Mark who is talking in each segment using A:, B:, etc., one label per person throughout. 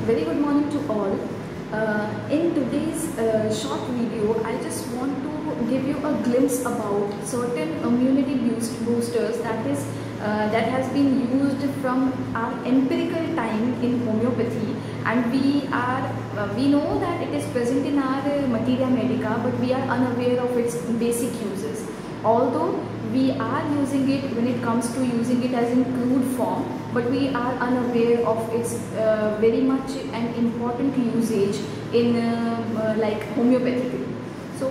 A: Very good morning to all. In today's short video, I just want to give you a glimpse about certain immunity boosters that has been used from our empirical time in homeopathy, and we know that it is present in our materia medica, but we are unaware of its basic uses. Although we are using it when it comes to using it as in crude form, but we are unaware of its very much an important usage in like homeopathy. So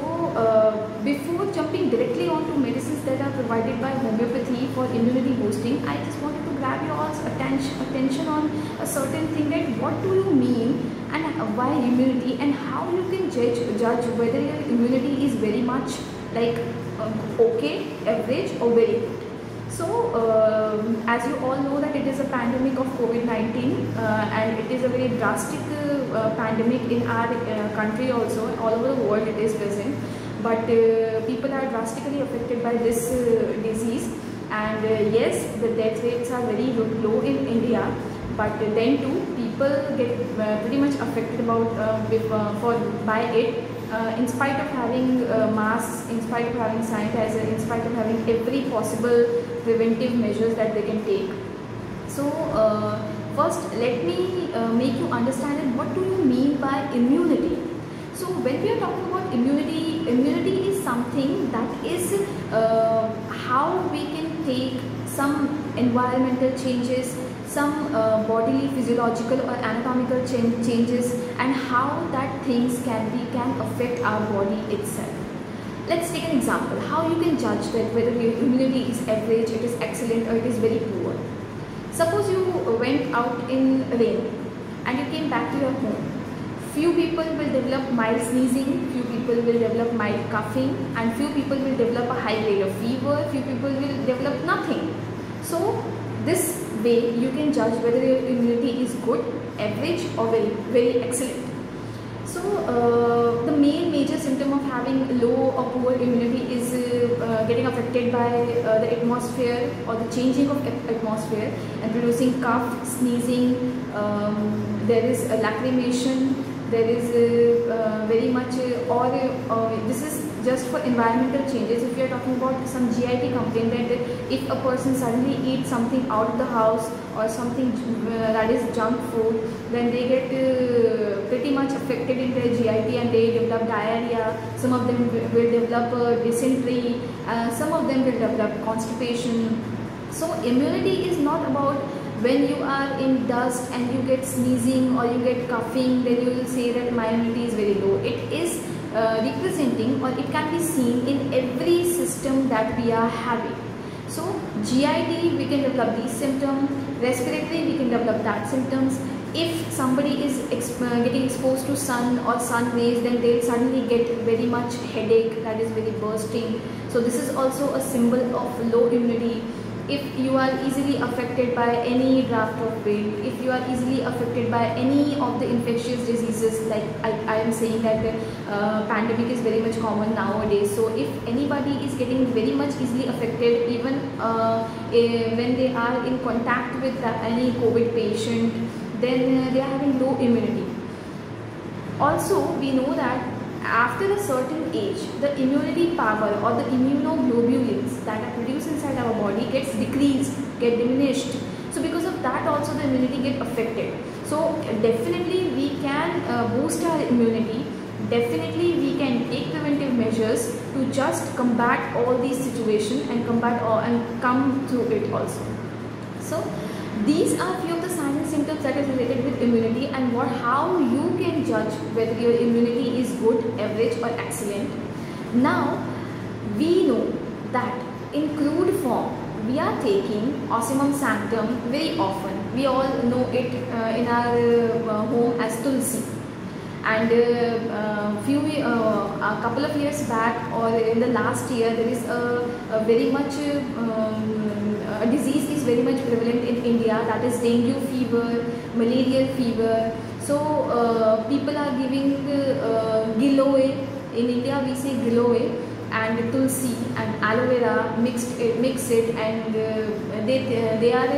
A: before jumping directly onto medicines that are provided by homeopathy for immunity boosting, I just wanted to grab your all's attention on a certain thing, that what do you mean and why immunity, and how you can judge whether your immunity is very much like okay, average or very good. So as you all know that it is a pandemic of COVID-19 and it is a very drastic pandemic in our country also. All over the world it is present, but people are drastically affected by this disease, and yes, the death rates are very low in India, but then too people get pretty much affected by it. In spite of having masks, in spite of having sanitizer, in spite of having every possible preventive measures that they can take. So first let me make you understand what do you mean by immunity. So when we are talking about immunity is something that is how we can take some environmental changes, some bodily physiological or anatomical changes, and how that things can affect our body itself. Let's take an example how you can judge that whether your immunity is average, it is excellent, or it is very poor. Suppose you went out in rain and you came back to your home. Few people will develop mild sneezing, few people will develop mild coughing, and few people will develop a high grade of fever, few people will develop nothing. So this way you can judge whether your immunity is good, average, or very excellent. So the major symptom of having low or poor immunity is getting affected by the atmosphere or the changing of atmosphere and producing cough, sneezing, there is a lacrimation, there is very much this is just for environmental changes. If you are talking about some GIT complaint, that if a person suddenly eats something out of the house or something that is junk food, then they get pretty much affected in their GIT and they develop diarrhea. Some of them will develop dysentery, some of them will develop constipation. So immunity is not about when you are in dust and you get sneezing or you get coughing, then you will say that my immunity is very low. It is representing, or it can be seen in every system that we are having. So GIT, we can develop these symptoms, respiratory, we can develop that symptoms. If somebody is getting exposed to sun or sun rays, then they will suddenly get very much headache, that is very bursting. So this is also a symbol of low immunity. If you are easily affected by any draft of wind, if you are easily affected by any of the infectious diseases, like I am saying that pandemic is very much common nowadays. So if anybody is getting very much easily affected, even when they are in contact with any COVID patient, then they are having low immunity. Also, we know that after a certain age, the immunity power or the immunoglobulins that are produced inside our body gets decreased, get diminished. So because of that also the immunity get affected. So definitely we can boost our immunity. Definitely we can take preventive measures to just combat all these situations and come through it also. So these are few of the signs and symptoms that is related with immunity, and how you can judge whether your immunity is good, average, or excellent. Now we know that in crude form we are taking Ocimum sanctum very often. We all know it in our home as Tulsi. And a couple of years back, or in the last year, there is a very much a disease is very much prevalent in India, that is dengue fever, malarial fever. So people are giving giloe. In India we say giloe and tulsi and aloe vera, mix it, and they are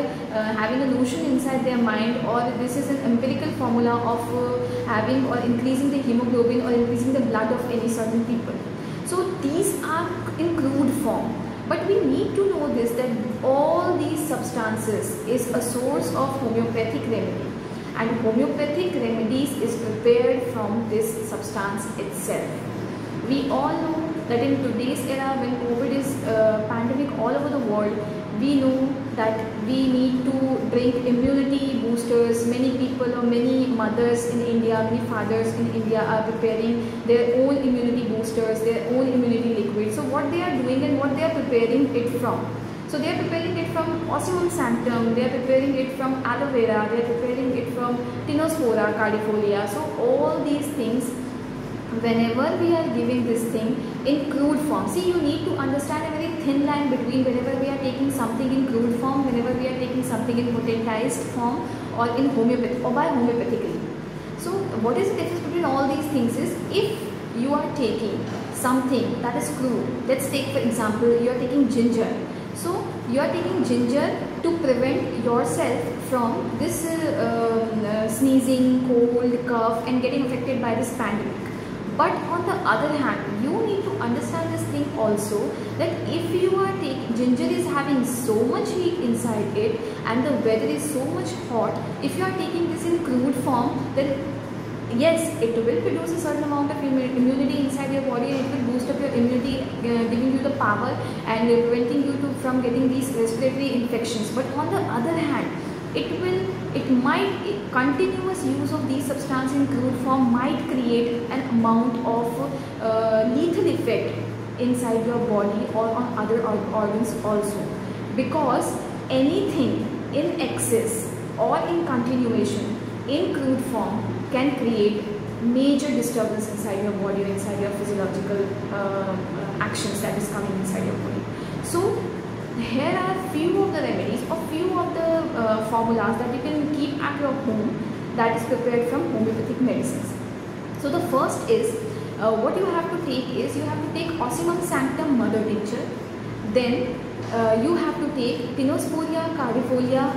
A: having a notion inside their mind, or this is an empirical form formula of having or increasing the hemoglobin or increasing the blood of any certain people. So these are in crude form. But we need to know this, that all these substances is a source of homeopathic remedy, and homeopathic remedies is prepared from this substance itself. We all know that in today's era, when COVID is pandemic all over the world, we know that we need to drink immunity boosters. Many people or many mothers in India, many fathers in India are preparing their own immunity boosters, their own immunity liquid. So what they are doing and what they are preparing it from? So they are preparing it from Ocimum sanctum, they are preparing it from aloe vera, they are preparing it from Tinospora cardifolia. So all these things, whenever we are giving this thing in crude form, see, you need to understand a very thin line between whenever we are taking something in crude form, whenever we are taking something in potentized form, or in homeopathy or by homeopathically. So what is the difference between all these things is, if you are taking something that is crude, let's take for example, you are taking ginger. So you are taking ginger to prevent yourself from this sneezing, cold, cough and getting affected by this pandemic. But on the other hand, you need to understand this thing also, that if you are taking, ginger is having so much heat inside it and the weather is so much hot, if you are taking this in crude form, then yes, it will produce a certain amount of immunity inside your body, and it will boost up your immunity, giving you the power and preventing you from getting these respiratory infections. But on the other hand, continuous use of these substances in crude form might create an amount of lethal effect inside your body or on other organs also, because anything in excess or in continuation in crude form can create major disturbance inside your body or inside your physiological actions that is coming inside your body. So here are few of the remedies or few of the formulas that you can keep at your home that is prepared from homeopathic medicines. So the first is, what you have to take is, you have to take Ocimum sanctum mother tincture, then you have to take Tinospora cardifolia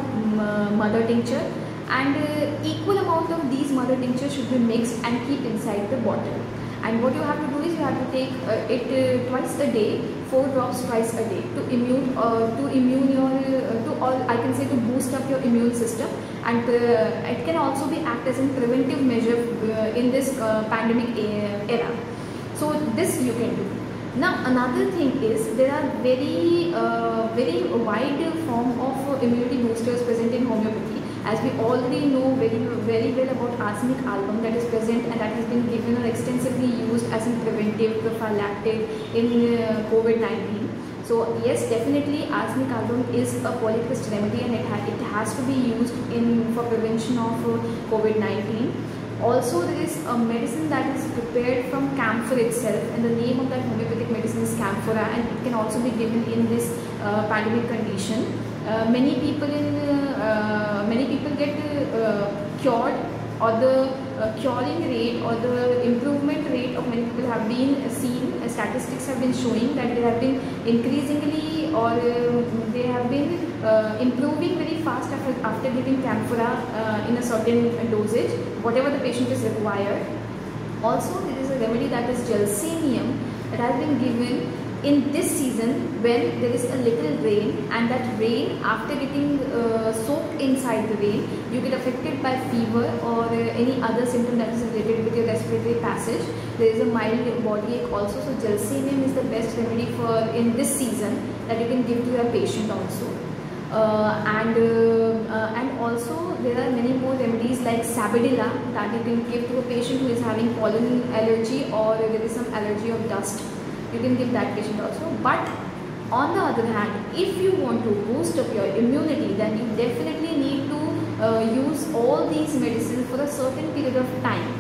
A: mother tincture, and equal amount of these mother tinctures should be mixed and keep inside the bottle. And what you have to do is, you have to take it twice a day, 4 drops twice a day, to boost up your immune system, and it can also be act as a preventive measure in this pandemic era. So this you can do. Now another thing is, there are very wide form of immunity boosters present in homeopathy. As we already know very well about arsenic album, that is present and that has been given or extensively used as a preventive prophylactic in COVID-19. So yes, definitely arsenic album is a polycrystal remedy, and it has to be used for prevention of COVID-19. Also, there is a medicine that is prepared from camphor itself, and the name of that homeopathic medicine is Camphora, and it can also be given in this pandemic condition. Many people get cured, or the curing rate or the improvement rate of many people have been seen. Statistics have been showing that they have been increasingly, or they have been improving very fast after giving Camphora in a certain dosage, whatever the patient is required. Also, there is a remedy that is Gelsemium that has been given in this season when there is a little rain, and that rain, after getting soaked inside the rain, you get affected by fever or any other symptom that is related with your respiratory passage. There is a mild body ache also. So Gelsemium is the best remedy for in this season that you can give to your patient also. And also there are many more remedies like Sabidilla that you can give to a patient who is having pollen allergy, or there is some allergy of dust. You can give that patient also. But on the other hand, if you want to boost up your immunity, then you definitely need to use all these medicines for a certain period of time.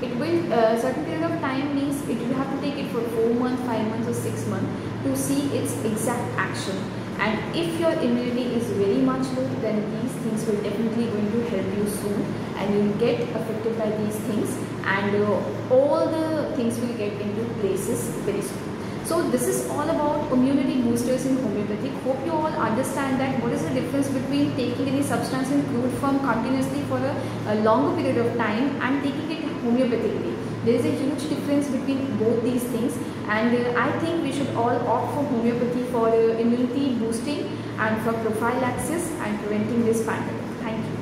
A: It will certain period of time means you have to take it for 4 months, 5 months or 6 months to see its exact action. And if your immunity is very much low, then these things will definitely going to help you soon, and you will get affected by these things, and all the things will get into places very soon. So this is all about immunity boosters in homeopathic. Hope you all understand that what is the difference between taking any substance in crude form continuously for a longer period of time and taking it homeopathically. There is a huge difference between both these things, and I think we should all opt for homeopathy for immunity boosting and for prophylaxis and preventing this pandemic. Thank you.